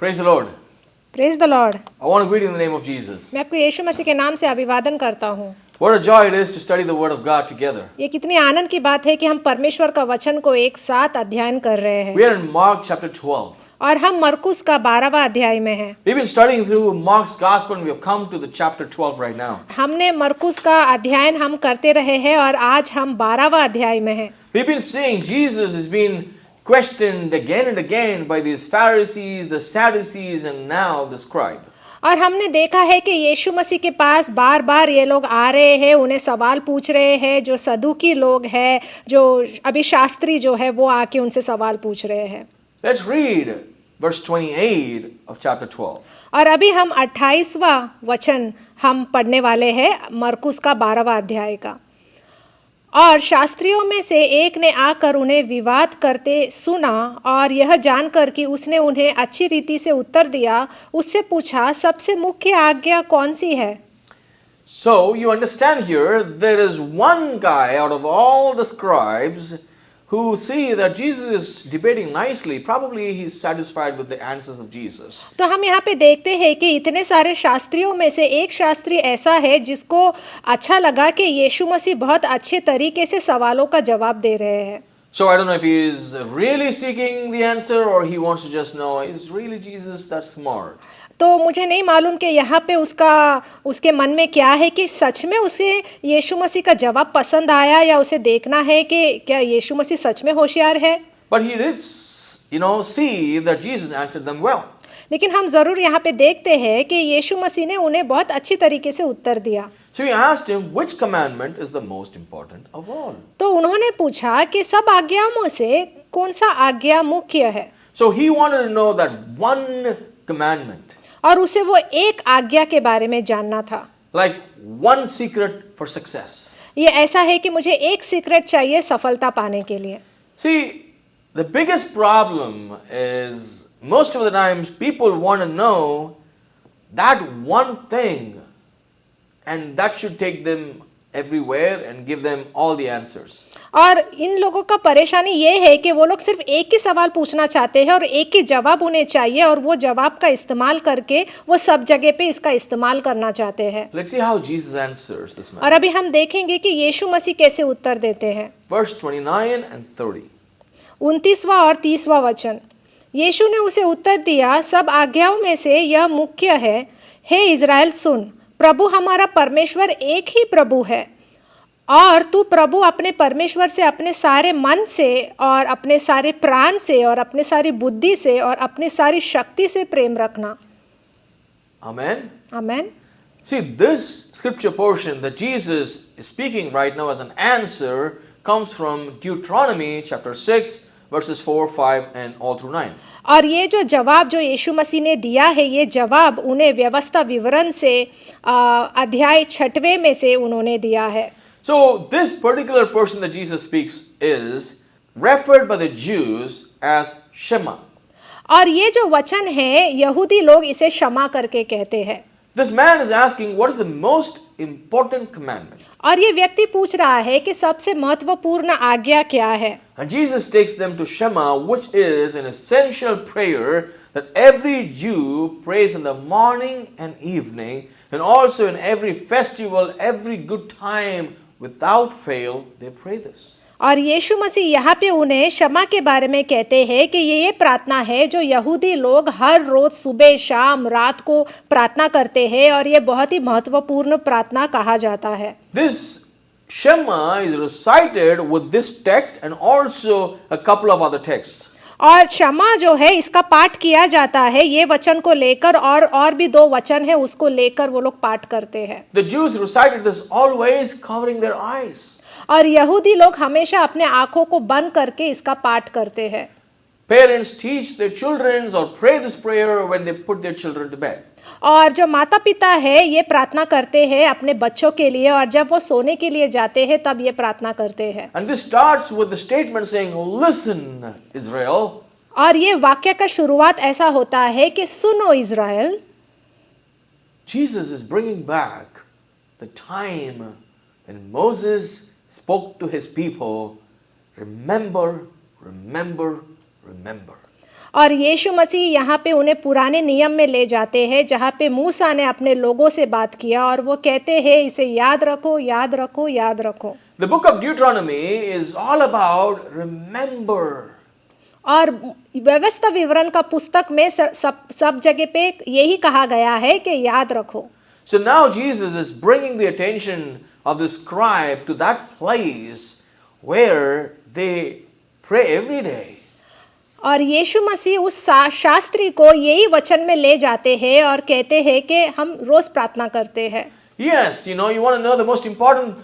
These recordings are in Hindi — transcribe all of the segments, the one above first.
Praise the Lord. Praise the Lord. I want to greet you in the name of Jesus. मैं आपको यीशु मसीह के नाम से अभिवादन करता हूँ। What a joy it is to study the Word of God together. ये कितनी आनंद की बात है कि हम परमेश्वर का वचन को एक साथ अध्ययन कर रहे हैं। We are in Mark chapter 12. और हम मरकुस का 12वां अध्याय में हैं। We've been studying through Mark's Gospel and we have come to the chapter 12 right now. हमने मरकुस का अध्ययन हम करते रहे हैं और आज हम 12वां अध्याय में हैं। We've been seeing Jesus has been questioned again and again by these Pharisees, the Sadducees, and now the scribe. और हमने देखा है कि यीशु मसीह के पास बार बार ये लोग आ रहे हैं, उन्हें सवाल पूछ रहे हैं, जो सदूकी लोग हैं, जो अभी शास्त्री जो है वो आके उनसे सवाल पूछ रहे हैं। Let's read verse 28 of chapter 12. और अभी हम 28वां वचन हम पढ़ने वाले हैं मरकुस का 12वां अध्याय का। और शास्त्रियों में से एक ने आकर उन्हें विवाद करते सुना और यह जानकर कि उसने उन्हें अच्छी रीति से उत्तर दिया, उससे पूछा, सबसे मुख्य आज्ञा कौन सी है? So you understand here, there is one guy out of all the scribes who see that Jesus is debating nicely. Probably he's satisfied with the answers of Jesus. तो हम यहाँ पे देखते हैं कि इतने सारे शास्त्रियों में से एक शास्त्री ऐसा है जिसको अच्छा लगा कि यीशु मसीह बहुत अच्छे तरीके से सवालों का जवाब दे रहे हैं। So I don't know if he is really seeking the answer or he wants to just know, is really Jesus that smart? तो मुझे नहीं मालूम कि यहाँ पे उसके मन में क्या है कि सच में उसे यीशु मसीह का जवाब पसंद आया या उसे देखना है कि क्या यीशु मसीह सच में होशियार है। But he did, see that Jesus answered them well. लेकिन हम जरूर यहाँ पे देखते हैं कि यीशु मसीह ने उन्हें बहुत अच्छी तरीके से उत्तर दिया। So he asked him, which commandment is the most important of all? तो उन्होंने पूछा कि सब आज्ञाओं से कौन सा आज्ञा मुख्य है। So he wanted to know that one commandment. और उसे वो एक आज्ञा के बारे में जानना था। Like one secret for success. ये ऐसा है कि मुझे एक सीक्रेट चाहिए सफलता पाने के लिए। See, the biggest problem is most of the times people want to know that one thing and that should take them everywhere and give them all the answers. और इन लोगों का परेशानी ये है कि वो लोग सिर्फ एक ही सवाल पूछना चाहते हैं और एक ही जवाब उन्हें चाहिए और वो जवाब का इस्तेमाल करके वो सब जगह पे इसका इस्तेमाल करना चाहते हैं। Let's see how Jesus answers this man. और अभी हम देखेंगे कि यीशु मसीह कैसे उत्तर देते हैं। Verse 29 and 30. 29वां और 30वां वचन। यीशु ने उसे उत्तर दिया, सब आज्ञाओं में से यह मुख्य है, हे इज़राइल सुन, प्रभु हमारा परमेश्वर एक ही प्रभु है और तू प्रभु अपने परमेश्वर से अपने सारे मन से और अपने सारे प्राण से और अपने सारी बुद्धि से और अपनी सारी शक्ति से प्रेम रखना। Amen. Amen. See, this scripture portion that Jesus is speaking right now as an answer comes from Deuteronomy chapter 6 verses 4, 5 and all through 9. और ये जो जवाब जो यीशु मसीह ने दिया है, ये जवाब उन्हें व्यवस्था विवरण से अध्याय 6वें में से उन्होंने दिया है। So this particular portion that Jesus speaks is referred by the Jews as Shema. और ये जो वचन है यहूदी लोग इसे क्षमा करके कहते हैं। This man is asking, what is the most important commandment? और ये व्यक्ति पूछ रहा है कि सबसे महत्वपूर्ण आज्ञा क्या है। And Jesus takes them to Shema, which is an essential prayer that every Jew prays in the morning and evening, and also in every festival, every good time, without fail, they pray this. और यीशु मसीह यहाँ पे उन्हें क्षमा के बारे में कहते हैं कि ये प्रार्थना है जो यहूदी लोग हर रोज सुबह शाम रात को प्रार्थना करते हैं और ये बहुत ही महत्वपूर्ण प्रार्थना कहा जाता है। This Shema is recited with this text and also a couple of other texts. और क्षमा जो है इसका पाठ किया जाता है ये वचन को लेकर और भी 2 वचन है उसको लेकर वो लोग पाठ करते हैं। The Jews recited this always covering their eyes. और यहूदी लोग हमेशा अपने आंखों को बंद करके इसका पाठ करते हैं। Parents teach their children or pray this prayer when they put their children to bed. और जो माता पिता है ये प्रार्थना करते हैं अपने बच्चों के लिए और जब वो सोने के लिए जाते हैं तब ये प्रार्थना करते हैं। And this starts with the statement saying, "Listen, Israel." और ये वाक्य का शुरुआत ऐसा होता है कि सुनो Israel. Jesus is bringing back the time when Moses spoke to his people, remember, remember, remember. और यीशु मसीह यहाँ पे उन्हें पुराने नियम में ले जाते हैं जहाँ पे मूसा ने अपने लोगों से बात किया और वो कहते हैं इसे याद रखो, याद रखो, याद रखो। The book of Deuteronomy is all about remember. और व्यवस्था विवरण का पुस्तक में सब जगह पे यही कहा गया है कि याद रखो। So now Jesus is bringing the attention of the scribe to that place where they pray every day. और यीशु मसीह उस शास्त्री को यही वचन में ले जाते हैं और कहते हैं कि हम रोज प्रार्थना करते हैं। Yes, you want to know the most important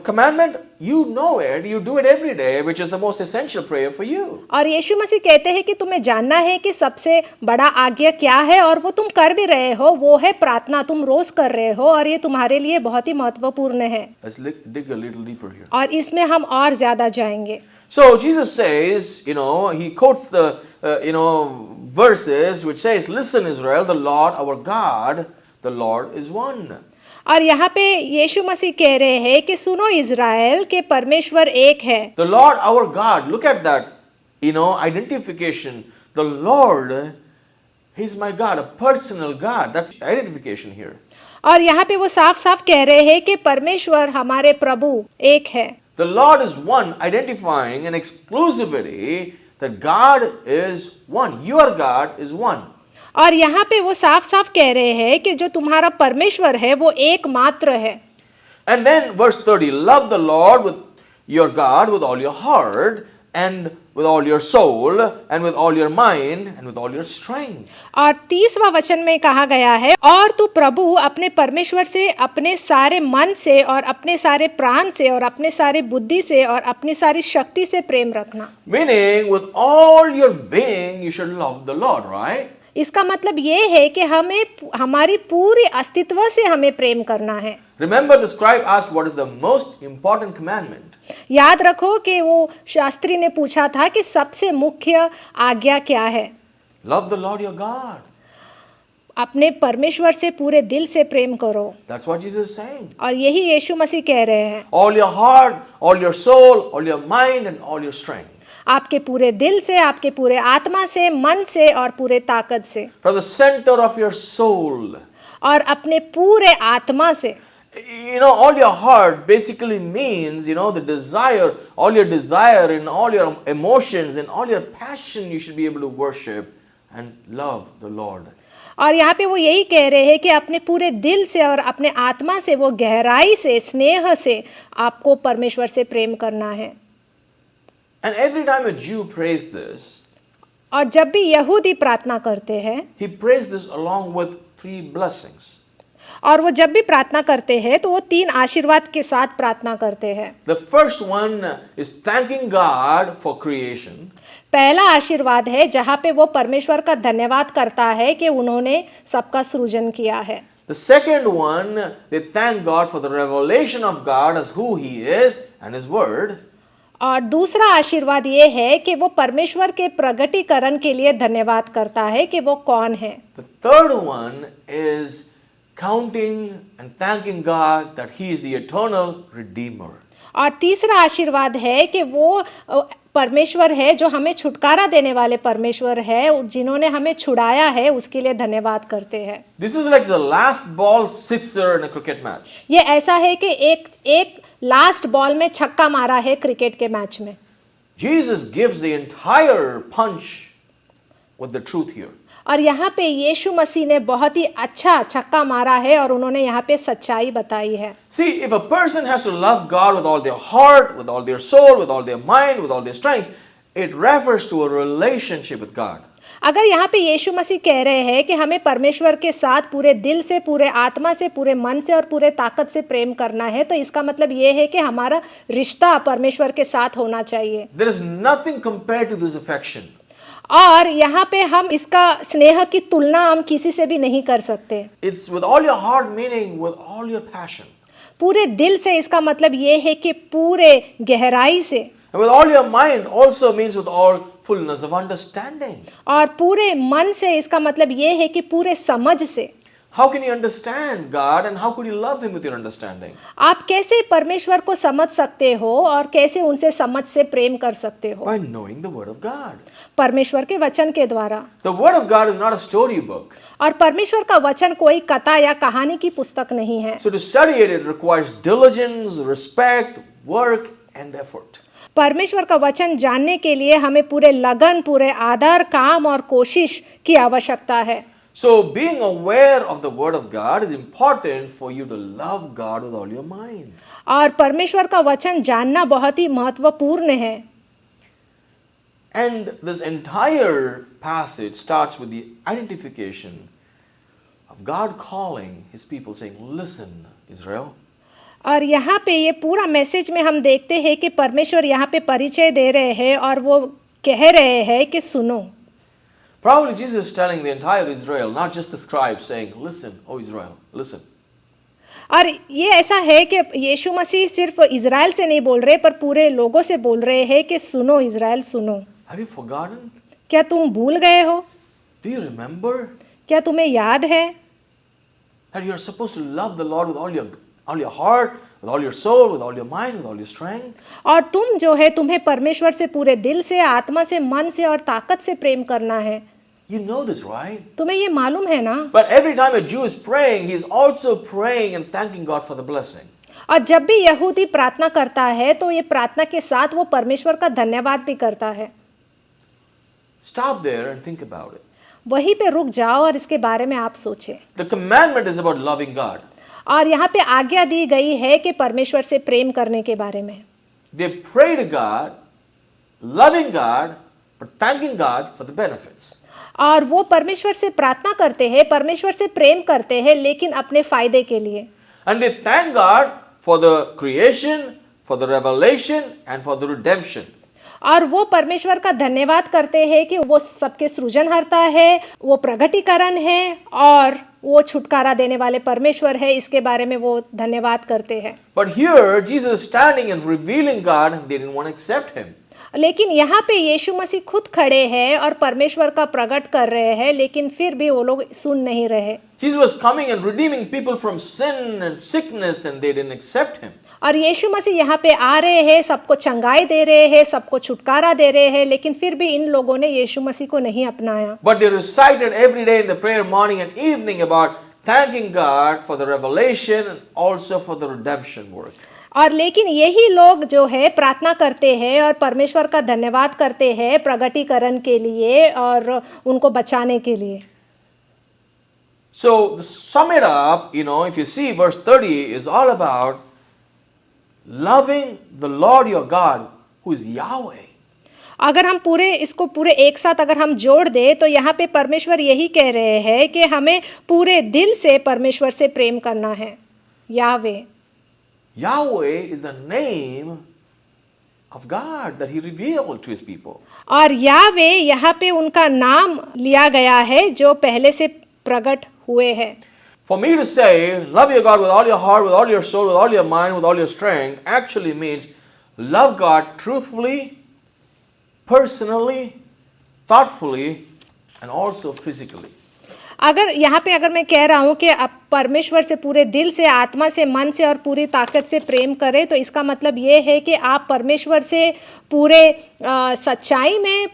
commandment? You know it, you do it every day, which is the most essential prayer for you. और यीशु मसीह कहते हैं कि तुम्हें जानना है कि सबसे बड़ा आज्ञा क्या है और वो तुम कर भी रहे हो, वो है प्रार्थना, तुम रोज कर रहे हो और ये तुम्हारे लिए बहुत ही महत्वपूर्ण है। Let's dig a little deeper here. और इसमें हम और ज्यादा जाएंगे। So Jesus says, he quotes the, verses which says, "Listen, Israel, the Lord our God, the Lord is one." और यहाँ पे यीशु मसीह कह रहे हैं कि सुनो इज़राइल के परमेश्वर एक है। The Lord our God, look at that, identification. The Lord, He's my God, a personal God. That's identification here. और यहाँ पे वो साफ साफ कह रहे हैं कि परमेश्वर हमारे प्रभु एक है। The Lord is one, identifying an exclusivity that God is one. Your God is one. और यहाँ पे वो साफ साफ कह रहे हैं कि जो तुम्हारा परमेश्वर है वो एकमात्र है। And then verse 30, love the Lord with your God with all your heart and with all your soul and with all your mind and with all your strength. और 30वां वचन में कहा गया है और तू प्रभु अपने परमेश्वर से अपने सारे मन से और अपने सारे प्राण से और अपने सारे बुद्धि से और अपनी सारी शक्ति से प्रेम रखना। Meaning with all your being you should love the Lord, right? इसका मतलब ये है कि हमें हमारी पूरी अस्तित्व से हमें प्रेम करना है। Remember the scribe asked what is the most important commandment. याद रखो कि वो शास्त्री ने पूछा था कि सबसे मुख्य आज्ञा क्या है। Love the Lord your God. अपने परमेश्वर से पूरे दिल से प्रेम करो। That's what Jesus is saying. और यही यीशु मसीह कह रहे हैं। All your heart, all your soul, all your mind and all your strength. आपके पूरे दिल से, आपके पूरे आत्मा से, मन से और पूरे ताकत से। From the center of your soul. और अपने पूरे आत्मा से। All your heart basically means, the desire, all your desire and all your emotions and all your passion you should be able to worship and love the Lord. और यहाँ पे वो यही कह रहे हैं कि अपने पूरे दिल से और अपने आत्मा से, वो गहराई से, स्नेह से आपको परमेश्वर से प्रेम करना है। And every time a Jew prays this, और जब भी यहूदी प्रार्थना करते हैं, he prays this along with 3 blessings. और वो जब भी प्रार्थना करते हैं तो वो 3 आशीर्वाद के साथ प्रार्थना करते हैं। The first one is thanking God for creation. पहला आशीर्वाद है जहाँ पे वो परमेश्वर का धन्यवाद करता है कि उन्होंने सबका सृजन किया है। The second one, they thank God for the revelation of God as who He is and His Word. और दूसरा आशीर्वाद ये है कि वो परमेश्वर के प्रगटीकरण के लिए धन्यवाद करता है कि वो कौन है। The third one is counting and thanking God that He is the eternal Redeemer. और तीसरा आशीर्वाद है कि वो परमेश्वर है जो हमें छुटकारा देने वाले परमेश्वर है, जिन्होंने हमें छुड़ाया है, उसके लिए धन्यवाद करते हैं। This is like the last ball sixer in a cricket match. ये ऐसा है कि एक लास्ट बॉल में छक्का मारा है क्रिकेट के मैच में। Jesus gives the entire punch with the truth here. और यहाँ पे यीशु मसीह ने बहुत ही अच्छा छक्का मारा है और उन्होंने यहाँ पे सच्चाई बताई है। See, if a person has to love God with all their heart, with all their soul, with all their mind, with all their strength, it refers to a relationship with God. अगर यहाँ पे यीशु मसीह कह रहे हैं कि हमें परमेश्वर के साथ पूरे दिल से, पूरे आत्मा से, पूरे मन से और पूरे ताकत से प्रेम करना है, तो इसका मतलब ये है कि हमारा रिश्ता परमेश्वर के साथ होना चाहिए। There is nothing compared to this affection. और यहाँ पे हम इसका स्नेह की तुलना हम किसी से भी नहीं कर सकते। It's with all your heart, meaning with all your passion. पूरे दिल से इसका मतलब ये है कि पूरे गहराई से। And with all your mind also means with all fullness of understanding. और पूरे मन से इसका मतलब ये है कि पूरे समझ से। How can you understand God and how could you love Him with your understanding? आप कैसे परमेश्वर को समझ सकते हो और कैसे उनसे समझ से प्रेम कर सकते हो? By knowing the Word of God. परमेश्वर के वचन के द्वारा। The Word of God is not a story book. और परमेश्वर का वचन कोई कथा या कहानी की पुस्तक नहीं है। So to study it, it requires diligence, respect, work, and effort. परमेश्वर का वचन जानने के लिए हमें पूरे लगन, पूरे आदर, काम और कोशिश की आवश्यकता है। So being aware of the Word of God is important for you to love God with all your mind. और परमेश्वर का वचन जानना बहुत ही महत्वपूर्ण है। And this entire passage starts with the identification of God calling His people, saying, "Listen, Israel." और यहाँ पे ये पूरा मैसेज में हम देखते हैं कि परमेश्वर यहाँ पे परिचय दे रहे हैं और वो कह रहे हैं कि सुनो। Probably Jesus is telling the entire Israel, not just the scribes, saying, "Listen, O Israel, listen." और ये ऐसा है कि यीशु मसीह सिर्फ इज़राइल से नहीं बोल रहे पर पूरे लोगों से बोल रहे हैं कि सुनो इज़राइल सुनो। Have you forgotten? क्या तुम भूल गए हो? Do you remember क्या तुम्हें याद है that you are supposed to love the Lord with all your heart, with all your soul, with all your mind, with all your strength? और तुम जो है तुम्हें परमेश्वर से पूरे दिल से, आत्मा से, मन से और ताकत से प्रेम करना है। You know this, right? तुम्हें ये मालूम है ना? But every time a Jew is praying, he is also praying and thanking God for the blessing. और जब भी यहूदी प्रार्थना करता है तो ये प्रार्थना के साथ वो परमेश्वर का धन्यवाद भी करता है। Stop there and think about it. वहीं पे रुक जाओ और इसके बारे में आप सोचें। The commandment is about loving God. और यहाँ पे आज्ञा दी गई है कि परमेश्वर से प्रेम करने के बारे में। They pray to God, loving God, but thanking God for the benefits. और वो परमेश्वर से प्रार्थना करते हैं, परमेश्वर से प्रेम करते हैं, लेकिन अपने फायदे के लिए। And they thank God for the creation, for the revelation, and for the redemption. और वो परमेश्वर का धन्यवाद करते हैं कि वो सबके सृजनहर्ता है, वो प्रगटीकरण है और वो छुटकारा देने वाले परमेश्वर है, इसके बारे में वो धन्यवाद करते हैं। But here, Jesus is standing and revealing God, and they didn't want to accept Him. लेकिन यहाँ पे यीशु मसीह खुद खड़े हैं और परमेश्वर का प्रकट कर रहे हैं, लेकिन फिर भी वो लोग सुन नहीं रहे। Jesus was coming and redeeming people from sin and sickness, and they didn't accept Him. और यीशु मसीह यहाँ पे आ रहे हैं, सबको चंगाई दे रहे हैं, सबको छुटकारा दे रहे हैं, लेकिन फिर भी इन लोगों ने यीशु मसीह को नहीं अपनाया। But they recited every day in the prayer morning and evening about thanking God for the revelation and also for the redemption work. और लेकिन यही लोग जो है प्रार्थना करते हैं और परमेश्वर का धन्यवाद करते हैं प्रगटीकरण के लिए और उनको बचाने के लिए। So to sum it up, if you see verse 30 is all about loving the Lord your God who is Yahweh. अगर हम इसको पूरे एक साथ अगर हम जोड़ दे तो यहाँ पे परमेश्वर यही कह रहे हैं कि हमें पूरे दिल से परमेश्वर से प्रेम करना है। यावे Yahweh is the name of God that He revealed to His people. और यावे यहाँ पे उनका नाम लिया गया है जो पहले से प्रकट हुए हैं। For me to say, love your God with all your heart, with all your soul, with all your mind, with all your strength, actually means love God truthfully, personally, thoughtfully, and also physically. अगर यहाँ पे अगर मैं कह रहा हूँ कि आप परमेश्वर से पूरे दिल से, आत्मा से, मन से और पूरी ताकत से प्रेम करें, तो इसका मतलब ये है कि आप परमेश्वर से पूरे सच्चाई में,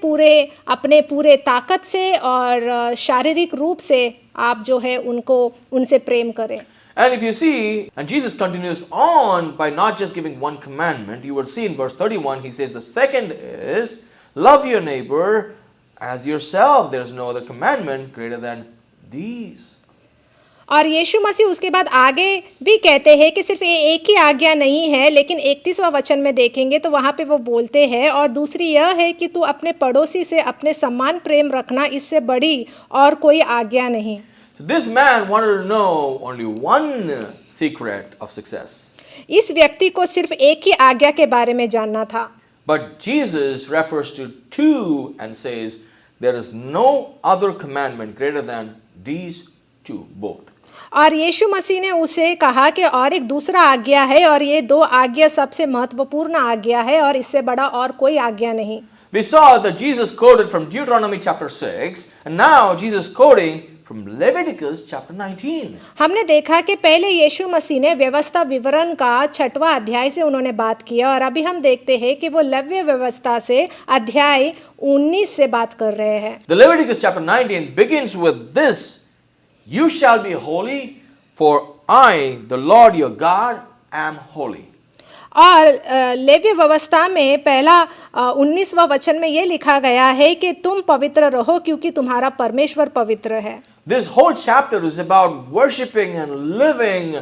अपने पूरे ताकत से और शारीरिक रूप से आप जो है उनसे प्रेम करें। And if you see, and Jesus continues on by not just giving one commandment, you will see in verse 31, He says the second is, love your neighbor as yourself. There is no other commandment greater than these. और यीशु मसीह उसके बाद आगे भी कहते हैं कि सिर्फ ये एक ही आज्ञा नहीं है, लेकिन 31वां वचन में देखेंगे तो वहाँ पे वो बोलते हैं और दूसरी यह है कि तू अपने पड़ोसी से अपने समान प्रेम रखना, इससे बड़ी और कोई आज्ञा नहीं। So this man wanted to know only one secret of success. इस व्यक्ति को सिर्फ एक ही आज्ञा के बारे में जानना था। But Jesus refers to two and says there is no other commandment greater than these two, both. और यीशु मसीह ने उसे कहा कि और एक दूसरा आज्ञा है और ये दो आज्ञा सबसे महत्वपूर्ण आज्ञा है और इससे बड़ा और कोई आज्ञा नहीं। We saw that Jesus quoted from Deuteronomy chapter 6, and now Jesus quoting from Leviticus chapter 19. हमने देखा कि पहले यीशु मसीह ने व्यवस्था विवरण का 6वां अध्याय से उन्होंने बात किया और अभी हम देखते हैं कि वो लेव्य व्यवस्था से अध्याय 19 से बात कर रहे हैं। The Leviticus chapter 19 begins with this: You shall be holy, for I, the Lord your God, am holy. और लेव्य व्यवस्था में पहला 19वां वचन में ये लिखा गया है कि तुम पवित्र रहो क्योंकि तुम्हारा परमेश्वर पवित्र है। This whole chapter is about worshiping and living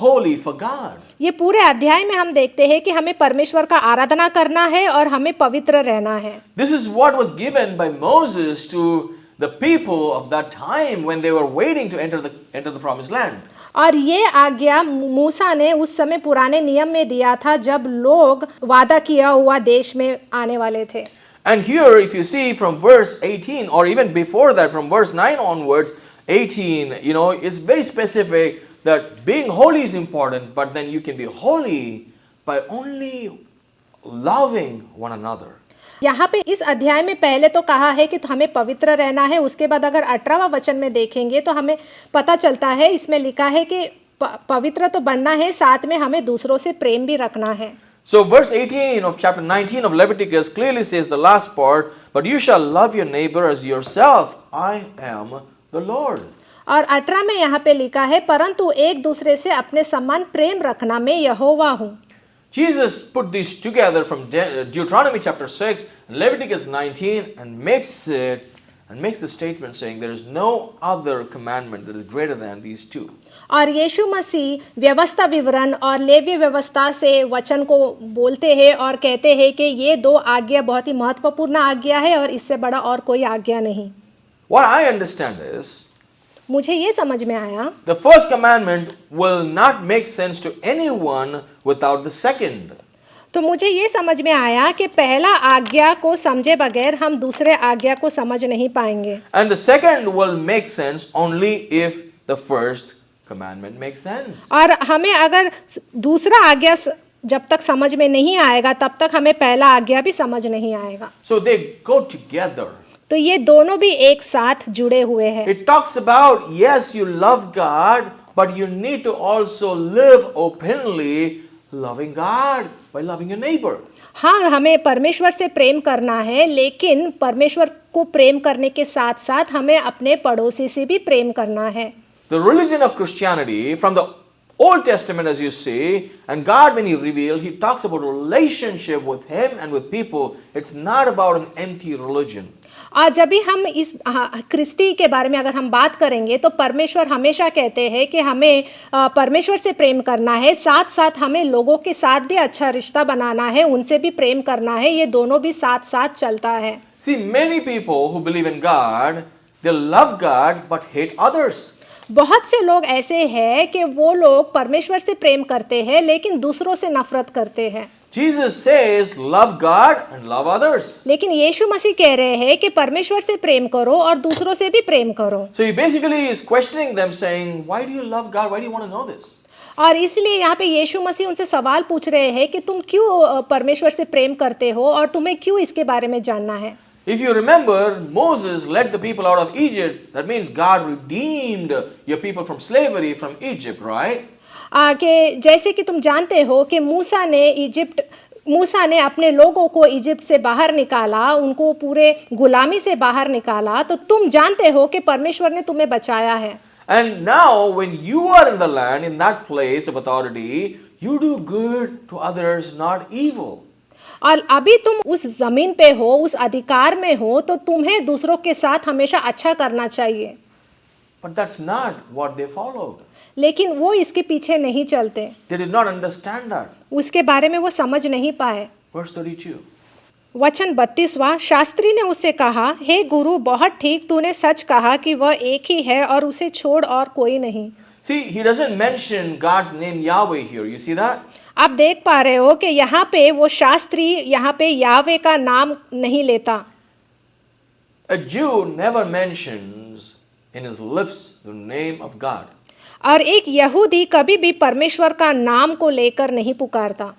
holy for God. ये पूरे अध्याय में हम देखते हैं कि हमें परमेश्वर का आराधना करना है और हमें पवित्र रहना है। This is what was given by Moses to the people of that time when they were waiting to enter the promised land. और ये आज्ञा मूसा ने उस समय पुराने नियम में दिया था जब लोग वादा किया हुआ देश में आने वाले थे। And here, if you see from verse 18, or even before that, from verse 9 onwards, 18, it's very specific that being holy is important, but then you can be holy by only loving one another. यहाँ पे इस अध्याय में पहले तो कहा है कि हमें पवित्र रहना है, उसके बाद अगर 18वां वचन में देखेंगे तो हमें पता चलता है, इसमें लिखा है कि पवित्र तो बनना है, साथ में हमें दूसरों से प्रेम भी रखना है। So verse 18 of chapter 19 of Leviticus clearly says the last part, but you shall love your neighbor as yourself. I am the Lord. और 18 में यहाँ पे लिखा है, परंतु एक दूसरे से अपने समान प्रेम रखना, मैं यहोवा हूँ। Jesus put these together from Deuteronomy chapter 6 and Leviticus 19 and makes the statement saying there is no other commandment that is greater than these two. और यीशु मसीह व्यवस्था विवरण और लेवी व्यवस्था से वचन को बोलते हैं और कहते हैं कि ये दो आज्ञा बहुत ही महत्वपूर्ण आज्ञा है और इससे बड़ा और कोई आज्ञा नहीं। What I understand is, मुझे ये समझ में आया, the first commandment will not make sense to anyone without the second. तो मुझे ये समझ में आया कि पहला आज्ञा को समझे बगैर हम दूसरे आज्ञा को समझ नहीं पाएंगे। And the second will make sense only if the first commandment makes sense. और हमें अगर दूसरा आज्ञा जब तक समझ में नहीं आएगा तब तक हमें पहला आज्ञा भी समझ नहीं आएगा। So they go together. तो ये दोनों भी एक साथ जुड़े हुए हैं। It talks about, yes, you love God, but you need to also live openly loving God by loving your neighbor. हाँ, हमें परमेश्वर से प्रेम करना है, लेकिन परमेश्वर को प्रेम करने के साथ साथ हमें अपने पड़ोसी से भी प्रेम करना है। The religion of Christianity from the Old Testament, as you see, and God when He revealed, He talks about a relationship with Him and with people. It's not about an empty religion. और जब भी हम इस क्रिस्ती के बारे में अगर हम बात करेंगे तो परमेश्वर हमेशा कहते हैं कि हमें परमेश्वर से प्रेम करना है, साथ साथ हमें लोगों के साथ भी अच्छा रिश्ता बनाना है, उनसे भी प्रेम करना है, ये दोनों भी साथ साथ चलता है। See, many people who believe in God, they love God but hate others. बहुत से लोग ऐसे हैं कि वो लोग परमेश्वर से प्रेम करते हैं लेकिन दूसरों से नफरत करते हैं। Jesus says, love God and love others. लेकिन यीशु मसीह कह रहे हैं कि परमेश्वर से प्रेम करो और दूसरों से भी प्रेम करो। So he basically is questioning them, saying, why do you love God? Why do you want to know this? और इसलिए यहाँ पे यीशु मसीह उनसे सवाल पूछ रहे हैं कि तुम क्यों परमेश्वर से प्रेम करते हो और तुम्हें क्यों इसके बारे में जानना है। If you remember, Moses led the people out of Egypt. That means God redeemed your people from slavery from Egypt, right? कि जैसे कि तुम जानते हो कि मूसा ने अपने लोगों को इजिप्ट से बाहर निकाला, उनको पूरे गुलामी से बाहर निकाला, तो तुम जानते हो कि परमेश्वर ने तुम्हें बचाया है। And now when you are in the land, in that place of authority, you do good to others, not evil. और अभी तुम उस जमीन पे हो, उस अधिकार में हो, तो तुम्हें दूसरों के साथ हमेशा अच्छा करना चाहिए। But that's not what they followed. लेकिन वो इसके पीछे नहीं चलते। They did not understand that. उसके बारे में वो समझ नहीं पाए। Verse 32. वचन 32वां, शास्त्री ने उससे कहा, हे गुरु, बहुत ठीक, तूने सच कहा कि वह एक ही है और उसे छोड़ और कोई नहीं। See, he doesn't mention God's name Yahweh here. You see that? आप देख पा रहे हो कि यहाँ पे वो शास्त्री यहाँ पे यावे का नाम नहीं लेता। A Jew never mentions in his lips the name of God. और एक यहूदी कभी भी परमेश्वर का नाम को लेकर नहीं पुकारता।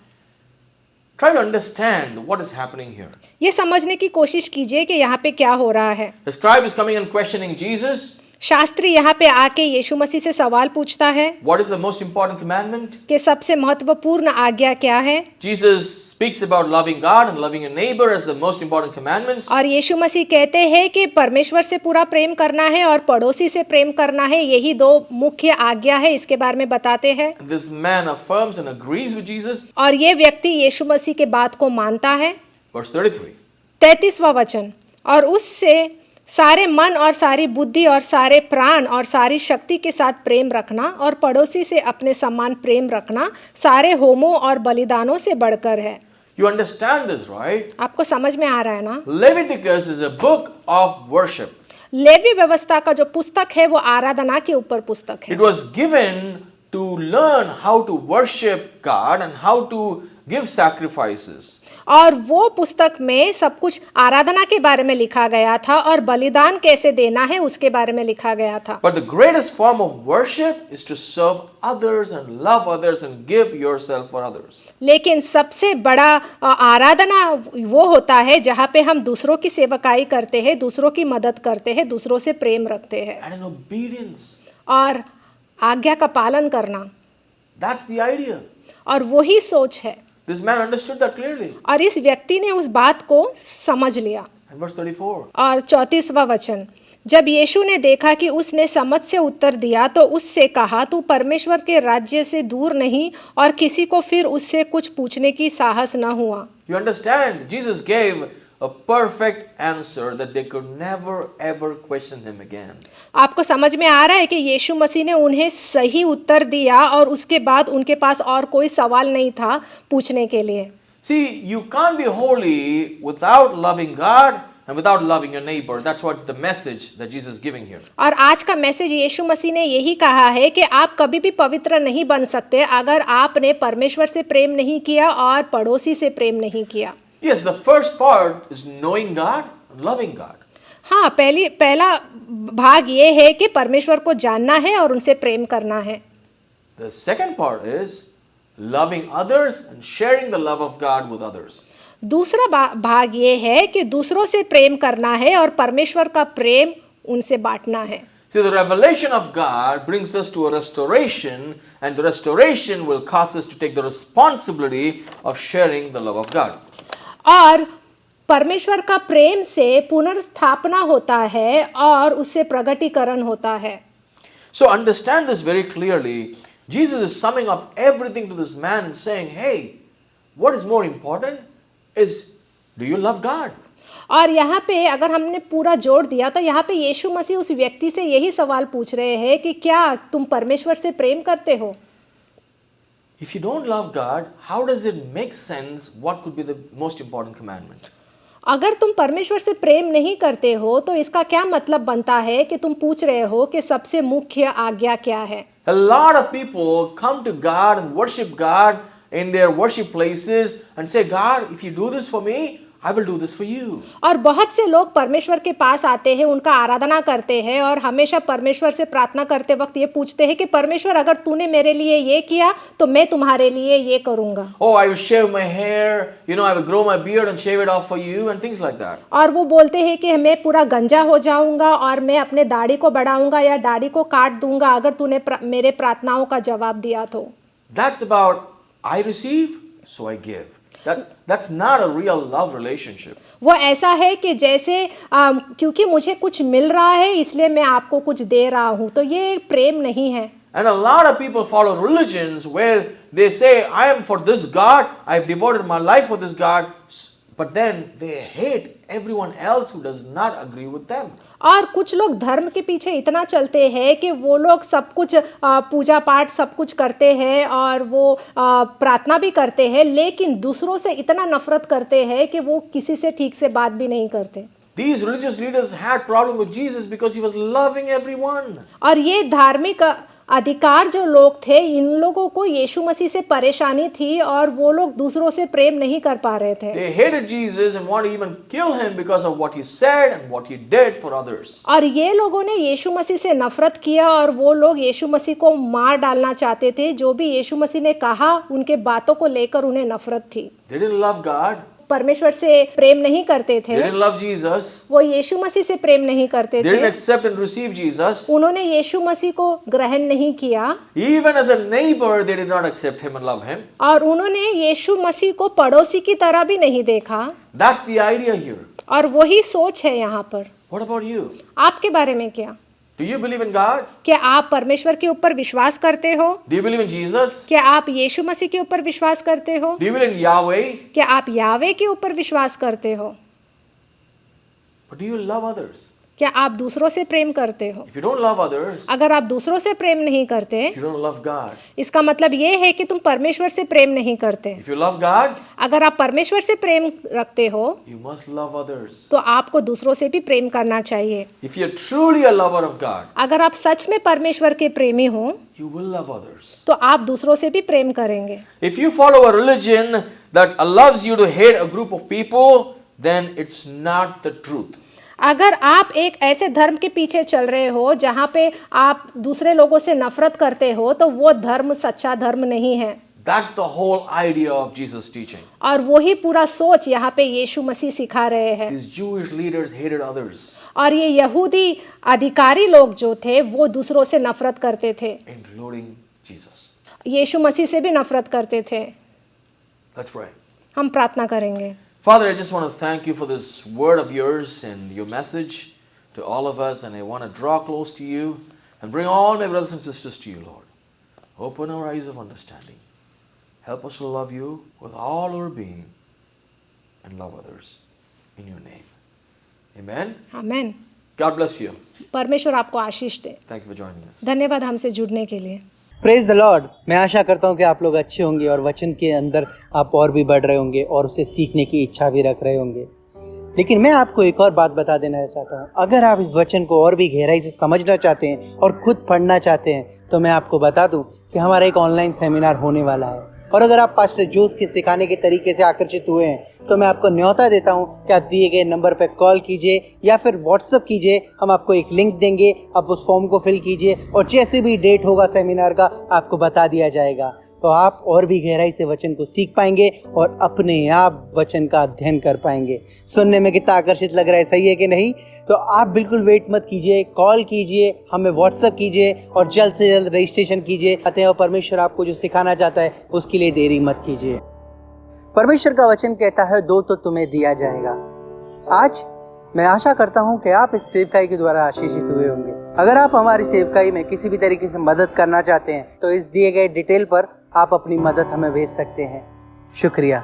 Try to understand what is happening here. ये समझने की कोशिश कीजिए कि यहाँ पे क्या हो रहा है। The scribe is coming and questioning Jesus. Shastri यहाँ पे आके यीशु मसीह से सवाल पूछता है What is the most important commandment? कि सबसे महत्वपूर्ण आज्ञा क्या है। Jesus speaks about loving God and loving your neighbor as the most important commandments. और यीशु मसीह कहते हैं कि परमेश्वर से पूरा प्रेम करना है और पड़ोसी से प्रेम करना है, यही दो मुख्य आज्ञा है, इसके बारे में बताते हैं। This man affirms and agrees with Jesus. और ये व्यक्ति यीशु मसीह के बात को मानता है। Verse 33. 33वां वचन, और उससे सारे मन और सारी बुद्धि और सारे प्राण और सारी शक्ति के साथ प्रेम रखना और पड़ोसी से अपने समान प्रेम रखना सारे होमों और बलिदानों से बढ़कर है। You understand this, right? आपको समझ में आ रहा है ना। Leviticus is a book of worship. Levi व्यवस्था का जो पुस्तक है वो आराधना के ऊपर पुस्तक है। It was given to learn how to worship God and how to give sacrifices. और वो पुस्तक में सब कुछ आराधना के बारे में लिखा गया था और बलिदान कैसे देना है उसके बारे में लिखा गया था। But the greatest form of worship is to serve others and love others and give yourself for others. लेकिन सबसे बड़ा आराधना वो होता है जहाँ पे हम दूसरों की सेवकाई करते हैं, दूसरों की मदद करते हैं, दूसरों से प्रेम रखते हैं And in obedience. और आज्ञा का पालन करना। That's the idea. और वही सोच है। This man understood that clearly. और इस व्यक्ति ने उस बात को समझ लिया। And verse 34. और 34वां वचन, जब यीशु ने देखा कि उसने समझ से उत्तर दिया तो उससे कहा, तू परमेश्वर के राज्य से दूर नहीं, और किसी को फिर उससे कुछ पूछने की साहस न हुआ। You understand? Jesus gave a perfect answer that they could never ever question him again. आपको समझ में आ रहा है कि यीशु मसीह ने उन्हें सही उत्तर दिया और उसके बाद उनके पास और कोई सवाल नहीं था पूछने के लिए। See, you can't be holy without loving God and without loving your neighbor. That's what the message that Jesus is giving here. और आज का मैसेज यीशु मसीह ने यही कहा है कि आप कभी भी पवित्र नहीं बन सकते अगर आपने परमेश्वर से प्रेम नहीं किया और पड़ोसी से प्रेम नहीं किया। Yes, the first part is knowing God and loving God. हाँ, पहला भाग ये है कि परमेश्वर को जानना है और उनसे प्रेम करना है। The second part is loving others and sharing the love of God with others. दूसरा भाग ये है कि दूसरों से प्रेम करना है और परमेश्वर का प्रेम उनसे बांटना है। See, the revelation of God brings us to a restoration, and the restoration will cause us to take the responsibility of sharing the love of God. और परमेश्वर का प्रेम से पुनर्स्थापना होता है और उससे प्रगटीकरण होता है। So understand this very clearly. Jesus is summing up everything to this man and saying, hey, what is more important is, do you love God? और यहाँ पे अगर हमने पूरा जोड़ दिया तो यहाँ पे यीशु मसीह उस व्यक्ति से यही सवाल पूछ रहे हैं कि क्या तुम परमेश्वर से प्रेम करते हो? If you don't love God, how does it make sense what could be the most important commandment? अगर तुम परमेश्वर से प्रेम नहीं करते हो तो इसका क्या मतलब बनता है कि तुम पूछ रहे हो कि सबसे मुख्य आज्ञा क्या है? A lot of people come to God and worship God in their worship places and say, God, if you do this for me, I will do this for you. और बहुत से लोग परमेश्वर के पास आते हैं, उनका आराधना करते हैं और हमेशा परमेश्वर से प्रार्थना करते वक्त ये पूछते हैं कि परमेश्वर अगर तूने मेरे लिए ये किया तो मैं तुम्हारे लिए ये करूंगा। Oh, I will shave my hair, I will grow my beard and shave it off for you and things like that. और वो बोलते हैं कि मैं पूरा गंजा हो जाऊंगा और मैं अपने दाढ़ी को बढ़ाऊंगा या दाढ़ी को काट दूंगा अगर तूने मेरे प्रार्थनाओं का जवाब दिया तो। That's about I receive, so I give. That's not a real love relationship. वो ऐसा है कि जैसे क्योंकि मुझे कुछ मिल रहा है इसलिए मैं आपको कुछ दे रहा हूँ, तो ये प्रेम नहीं है। And a lot of people follow religions where they say, I am for this God, I've devoted my life for this God, but then they hate everyone else who does not agree with them. और कुछ लोग धर्म के पीछे इतना चलते हैं कि वो लोग सब कुछ पूजा पाठ सब कुछ करते हैं और वो प्रार्थना भी करते हैं, लेकिन दूसरों से इतना नफरत करते हैं कि वो किसी से ठीक से बात भी नहीं करते। These religious leaders had problem with Jesus because he was loving everyone. और ये धार्मिक अधिकार जो लोग थे, इन लोगों को यीशु मसीह से परेशानी थी और वो लोग दूसरों से प्रेम नहीं कर पा रहे थे। They hated Jesus and wanted to even kill him because of what he said and what he did for others. और ये लोगों ने यीशु मसीह से नफरत किया और वो लोग यीशु मसीह को मार डालना चाहते थे। जो भी यीशु मसीह ने कहा उनके बातों को लेकर उन्हें नफरत थी। They didn't love God. परमेश्वर से प्रेम नहीं करते They थे, didn't love Jesus. वो यीशु मसीह से प्रेम नहीं करते They didn't थे, accept and receive Jesus. उन्होंने यीशु मसीह को ग्रहण नहीं किया Even as a neighbor, they did not accept him and love him. और उन्होंने यीशु मसीह को पड़ोसी की तरह भी नहीं देखा। That's the idea here. और वही सोच है यहाँ पर। What about you? आपके बारे में क्या? Do you believe in God? क्या आप परमेश्वर के ऊपर विश्वास करते हो? Do you believe in Jesus? क्या आप यीशु मसीह के ऊपर विश्वास करते हो? Do you believe in Yahweh? क्या आप यावे के ऊपर विश्वास करते हो? But do you love others? क्या आप दूसरों से प्रेम करते हो? If you don't love others, अगर आप दूसरों से प्रेम नहीं करते, you don't love God. इसका मतलब ये है कि तुम परमेश्वर से प्रेम नहीं करते। If you love God, अगर आप परमेश्वर से प्रेम रखते हो you must love others. तो आपको दूसरों से भी प्रेम करना चाहिए। If you're truly a lover of God, अगर आप सच में परमेश्वर के प्रेमी हो you will love others. तो आप दूसरों से भी प्रेम करेंगे। If you follow a religion that allows you to hate a group of people, then it's not the truth. अगर आप एक ऐसे धर्म के पीछे चल रहे हो जहाँ पे आप दूसरे लोगों से नफरत करते हो तो वो धर्म सच्चा धर्म नहीं है। That's the whole idea of Jesus' teaching. और वही पूरा सोच यहाँ पे यीशु मसीह सिखा रहे हैं। These Jewish leaders hated others, और ये यहूदी अधिकारी लोग जो थे वो दूसरों से नफरत करते थे, including Jesus. यीशु मसीह से भी नफरत करते थे। Let's pray. हम प्रार्थना करेंगे। Father, I just want to thank you for this word of yours and your message to all of us, and I want to draw close to you and bring all my brothers and sisters to you, Lord. Open our eyes of understanding. Help us to love you with all our being and love others in your name. Amen. Amen. God bless you. परमेश्वर आपको आशीष दे। Thank you for joining us. धन्यवाद हमसे जुड़ने के लिए। Praise the Lord. मैं आशा करता हूँ कि आप लोग अच्छे होंगे और वचन के अंदर आप और भी बढ़ रहे होंगे और उसे सीखने की इच्छा भी रख रहे होंगे। लेकिन मैं आपको एक और बात बता देना चाहता हूँ, अगर आप इस वचन को और भी गहराई से समझना चाहते हैं और खुद पढ़ना चाहते हैं तो मैं आपको बता दूँ कि हमारा एक ऑनलाइन सेमिनार होने वाला है। और अगर आप पास्टर जोस के सिखाने के तरीके से आकर्षित हुए हैं तो मैं आपको न्योता देता हूं कि आप दिए गए नंबर पर कॉल कीजिए या फिर व्हाट्सएप कीजिए। हम आपको एक लिंक देंगे, आप उस फॉर्म को फिल कीजिए और जैसे भी डेट होगा सेमिनार का आपको बता दिया जाएगा। तो आप और भी गहराई से वचन को सीख पाएंगे और अपने आप वचन का अध्ययन कर पाएंगे। सुनने में कितना आकर्षित लग रहा है, सही है कि नहीं? तो आप बिल्कुल वेट मत कीजिए, कॉल कीजिए, हमें व्हाट्सएप कीजिए और जल्द से जल्द रजिस्ट्रेशन कीजिए। और परमेश्वर आपको जो सिखाना चाहता है उसके लिए देरी मत कीजिए। परमेश्वर का वचन कहता है, दो तो तुम्हें दिया जाएगा। आज मैं आशा करता हूं कि आप इस सेवकाई के द्वारा आशीषित हुए होंगे। अगर आप हमारी सेवकाई में किसी भी तरीके से मदद करना चाहते हैं तो इस दिए गए डिटेल पर आप अपनी मदद हमें भेज सकते हैं। शुक्रिया।